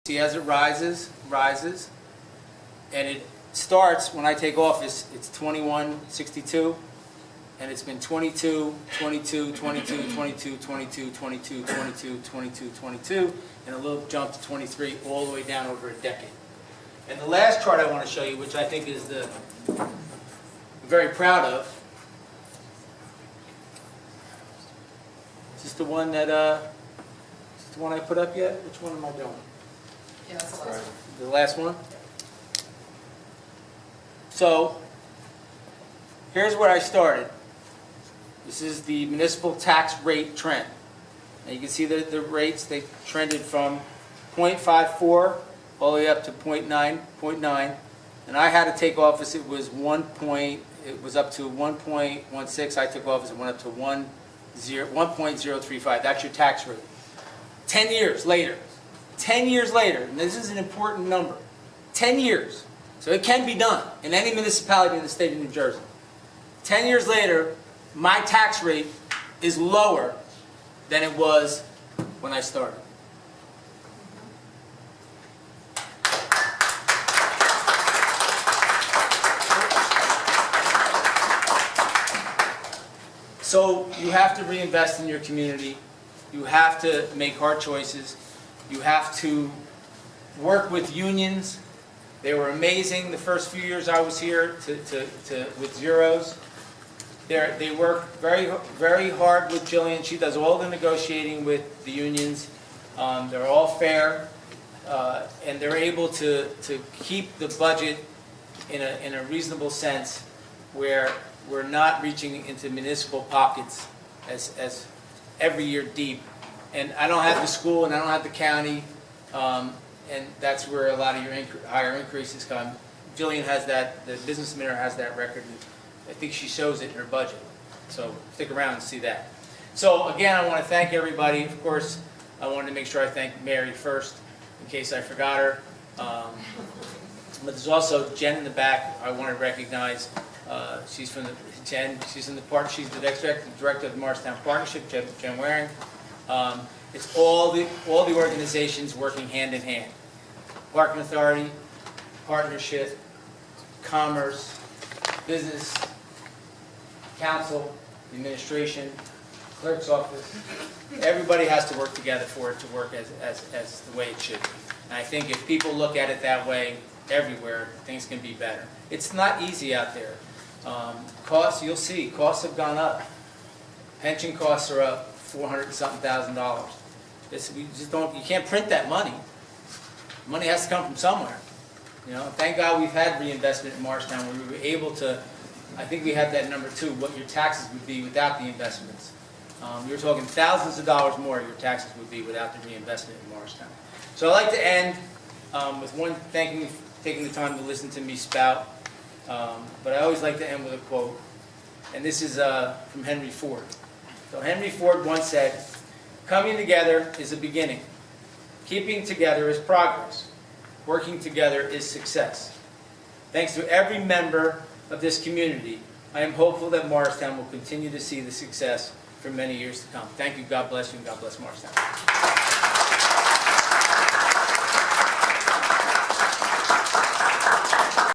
See, as it rises, and it starts when I take office, it's 2162, and it's been 22, 22, 22, 22, 22, 22, 22, 22, 22, and a little jump to 23, all the way down over a decade. And the last chart I want to show you, which I think is I'm very proud of, is this the one that, is this the one I put up yet? Which one am I doing? Yeah, that's the last one. The last one? So, here's where I started. This is the municipal tax rate trend. Now you can see the rates, they trended from 0.54 all the way up to 0.9. And I had to take office, it was it was up to 1.16. I took office, it went up to 1.035. That's your tax rate. 10 years later, and this is an important number, 10 years. So it can be done in any municipality in the state of New Jersey. 10 years later, my tax rate is lower than it was when I started. So you have to reinvest in your community. You have to make hard choices. You have to work with unions. They were amazing the first few years I was here with zeros. They work very, very hard with Jillian. She does all the negotiating with the unions. They're all fair, and they're able to keep the budget in a reasonable sense where we're not reaching into municipal pockets as every year deep. And I don't have the school and I don't have the county, and that's where a lot of your higher increases come. Jillian has that, the business administrator has that record, and I think she shows it in her budget. So stick around and see that. So again, I want to thank everybody. Of course, I wanted to make sure I thank Mary first, in case I forgot her. But there's also Jen in the back I want to recognize. She's from she's in the park. She's the director of the Morristown Partnership, Jen Waring. It's all the organizations working hand in hand. Parking Authority, Partnership, Commerce, Business, Council, Administration, Clerk's Office. Everybody has to work together for it to work as the way it should be. And I think if people look at it that way everywhere, things can be better. It's not easy out there. Costs, you'll see, costs have gone up. Pension costs are up $400-something thousand. We just don't. You can't print that money. Money has to come from somewhere. You know. Thank God we've had reinvestment in Morristown where we were able to. I think we have that number too. What your taxes would be without the investments. You're talking thousands of dollars more your taxes would be without the reinvestment in Morristown. So I'd like to end with one thanking you for taking the time to listen to me spout. But I always like to end with a quote, and this is from Henry Ford. So Henry Ford once said, "Coming together is a beginning. Keeping together is progress. Working together is success." Thanks to every member of this community, I am hopeful that Morristown will continue to see the success for many years to come. Thank you. God bless you, and God bless Morristown.